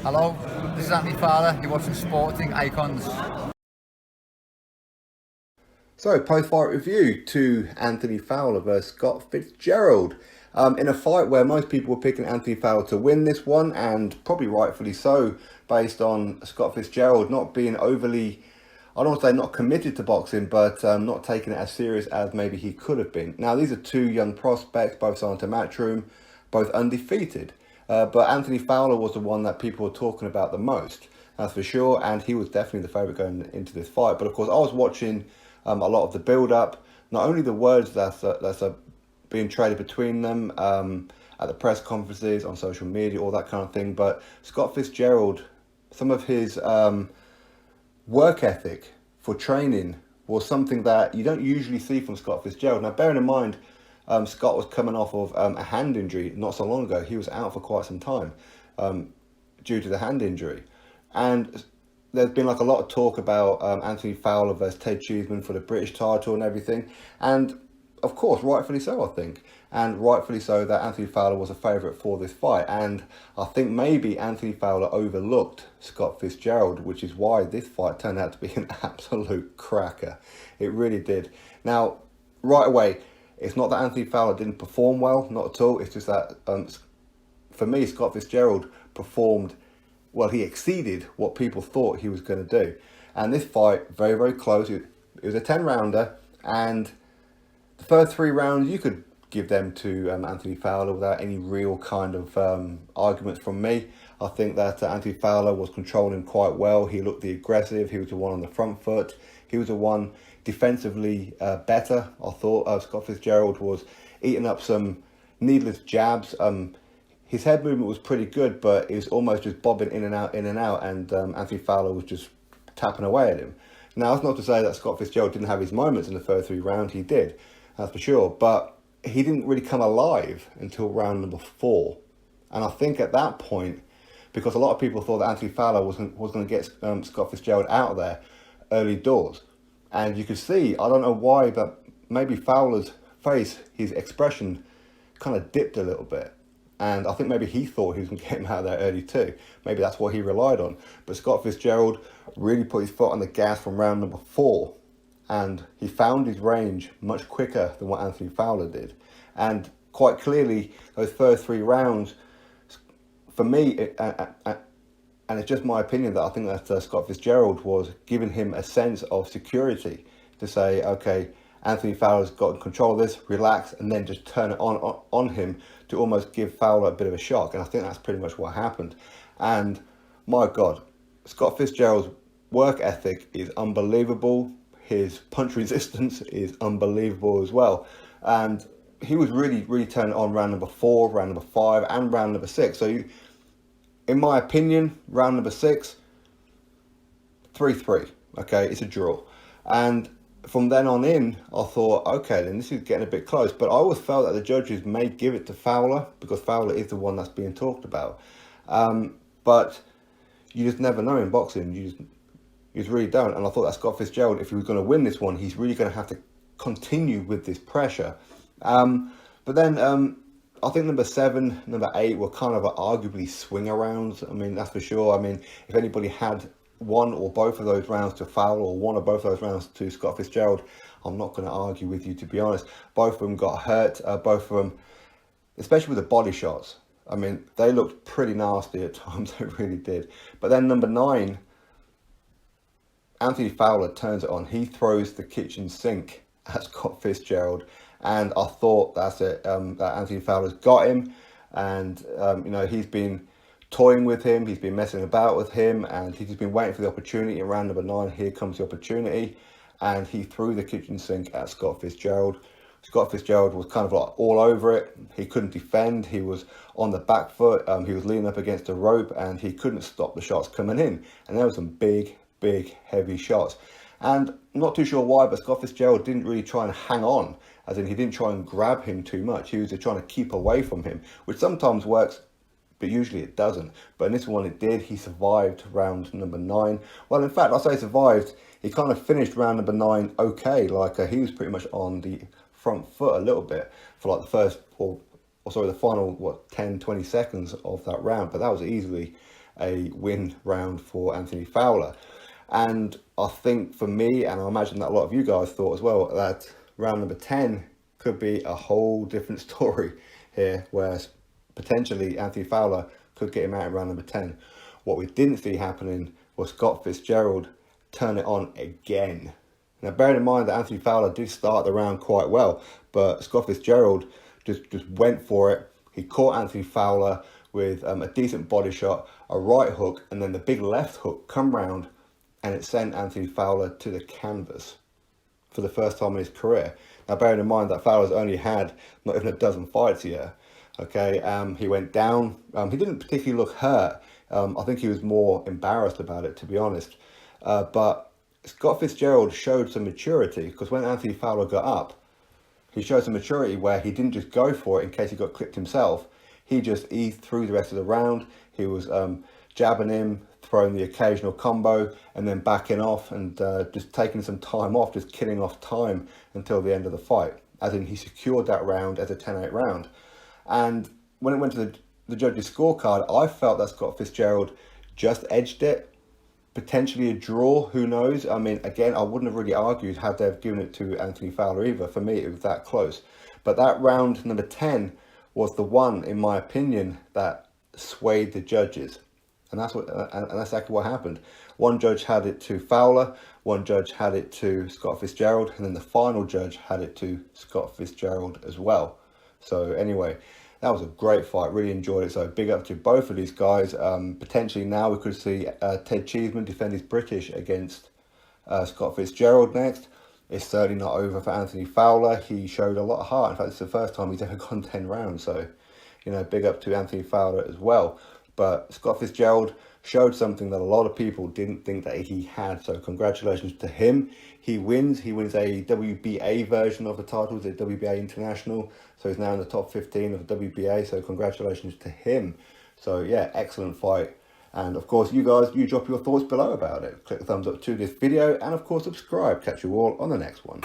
Hello, this is Anthony Fowler. You're watching Sporting Icons. So, post-fight review to Anthony Fowler versus Scott Fitzgerald. In a fight where most people were picking Anthony Fowler to win this one, and probably rightfully so, based on Scott Fitzgerald not being overly, I don't want to say not committed to boxing, but not taking it as serious as maybe he could have been. Now, these are two young prospects, both signed to Matchroom, both undefeated. But Anthony Fowler was the one that people were talking about the most, that's for sure, and he was definitely the favourite going into this fight. But of course, I was watching a lot of the build-up, not only the words that's being traded between them at the press conferences, on social media, all that kind of thing, but Scott Fitzgerald, some of his work ethic for training was something that you don't usually see from Scott Fitzgerald. Now, bearing in mind, Scott was coming off of a hand injury not so long ago. He was out for quite some time due to the hand injury. And there's been like a lot of talk about Anthony Fowler versus Ted Cheeseman for the British title and everything. And of course, rightfully so, I think. And rightfully so that Anthony Fowler was a favourite for this fight. And I think maybe Anthony Fowler overlooked Scott Fitzgerald, which is why this fight turned out to be an absolute cracker. It really did. Now, right away, it's not that Anthony Fowler didn't perform well, not at all. It's just that, for me, Scott Fitzgerald performed, well, he exceeded what people thought he was going to do. And this fight, very, very close. It was a 10-rounder, and the first 3 rounds, you could give them to Anthony Fowler without any real kind of arguments from me. I think that Anthony Fowler was controlling quite well. He looked the aggressive. He was the one on the front foot. He was the one defensively better. I thought Scott Fitzgerald was eating up some needless jabs. His head movement was pretty good, but it was almost just bobbing in and out, and Anthony Fowler was just tapping away at him. Now, that's not to say that Scott Fitzgerald didn't have his moments in the first 3 rounds. He did, that's for sure. But he didn't really come alive until round number 4. And I think at that point, because a lot of people thought that Anthony Fowler was going to get Scott Fitzgerald out of there early doors. And you could see, I don't know why, but maybe Fowler's face, his expression kind of dipped a little bit. And I think maybe he thought he was going to get him out of there early too. Maybe that's what he relied on. But Scott Fitzgerald really put his foot on the gas from round number 4. And he found his range much quicker than what Anthony Fowler did. And quite clearly, those first 3 rounds, for me, and it's just my opinion that I think that Scott Fitzgerald was giving him a sense of security to say, okay, Anthony Fowler's got control of this, relax, and then just turn it on him to almost give Fowler a bit of a shock. And I think that's pretty much what happened. And my God, Scott Fitzgerald's work ethic is unbelievable. His punch resistance is unbelievable as well. And he was really, really turning on round number 4, round number 5, and round number 6. So in my opinion, round number 6, 3-3. Okay, it's a draw. And from then on in, I thought, okay, then this is getting a bit close. But I always felt that the judges may give it to Fowler because Fowler is the one that's being talked about. But you just never know in boxing. You just really don't. And I thought that Scott Fitzgerald, if he was going to win this one, he's really going to have to continue with this pressure. But then I think number 7, number 8 were kind of arguably swing-arounds. I mean, that's for sure. I mean, if anybody had one or both of those rounds to Fowler or one or both of those rounds to Scott Fitzgerald, I'm not going to argue with you, to be honest. Both of them got hurt. Both of them, especially with the body shots. I mean, they looked pretty nasty at times. They really did. But then number 9, Anthony Fowler turns it on. He throws the kitchen sink at Scott Fitzgerald. And I thought, that's it, that Anthony Fowler's got him. And, he's been toying with him. He's been messing about with him. And he's just been waiting for the opportunity. In round number 9, here comes the opportunity. And he threw the kitchen sink at Scott Fitzgerald. Scott Fitzgerald was kind of like all over it. He couldn't defend. He was on the back foot. He was leaning up against the rope. And he couldn't stop the shots coming in. And there were some big, heavy shots. And I'm not too sure why, but Scott Fitzgerald didn't really try and hang on. As in, he didn't try and grab him too much. He was just trying to keep away from him, which sometimes works, but usually it doesn't. But in this one it did. He survived round number 9. Well, in fact, I say survived. He kind of finished round number 9 okay. Like he was pretty much on the front foot a little bit for like the first, the final, 10, 20 seconds of that round. But that was easily a win round for Anthony Fowler. And I think for me, and I imagine that a lot of you guys thought as well, that round number 10 could be a whole different story here, where potentially Anthony Fowler could get him out in round number 10. What we didn't see happening was Scott Fitzgerald turn it on again. Now, bearing in mind that Anthony Fowler did start the round quite well, but Scott Fitzgerald just went for it. He caught Anthony Fowler with a decent body shot, a right hook, and then the big left hook come round, and it sent Anthony Fowler to the canvas for the first time in his career. Now, bearing in mind that Fowler's only had not even a dozen fights here. Okay, he went down. He didn't particularly look hurt. I think he was more embarrassed about it, to be honest. But Scott Fitzgerald showed some maturity, because when Anthony Fowler got up, he showed some maturity where he didn't just go for it in case he got clipped himself. He just eased through the rest of the round. He was jabbing him, throwing the occasional combo, and then backing off and just taking some time off, just killing off time until the end of the fight. As in, he secured that round as a 10-8 round. And when it went to the judges' scorecard, I felt that Scott Fitzgerald just edged it. Potentially a draw, who knows? I mean, again, I wouldn't have really argued had they have given it to Anthony Fowler either. For me, it was that close. But that round number 10 was the one, in my opinion, that swayed the judges. And that's exactly what happened. One judge had it to Fowler, one judge had it to Scott Fitzgerald, and then the final judge had it to Scott Fitzgerald as well. So anyway, that was a great fight. Really enjoyed it. So big up to both of these guys. Potentially now we could see Ted Cheeseman defend his British against Scott Fitzgerald next. It's certainly not over for Anthony Fowler. He showed a lot of heart. In fact, it's the first time he's ever gone 10 rounds. So, you know, big up to Anthony Fowler as well. But Scott Fitzgerald showed something that a lot of people didn't think that he had. So congratulations to him. He wins. He wins a WBA version of the title, the WBA International. So he's now in the top 15 of the WBA. So congratulations to him. So yeah, excellent fight. And of course, you guys, you drop your thoughts below about it. Click the thumbs up to this video and of course subscribe. Catch you all on the next one.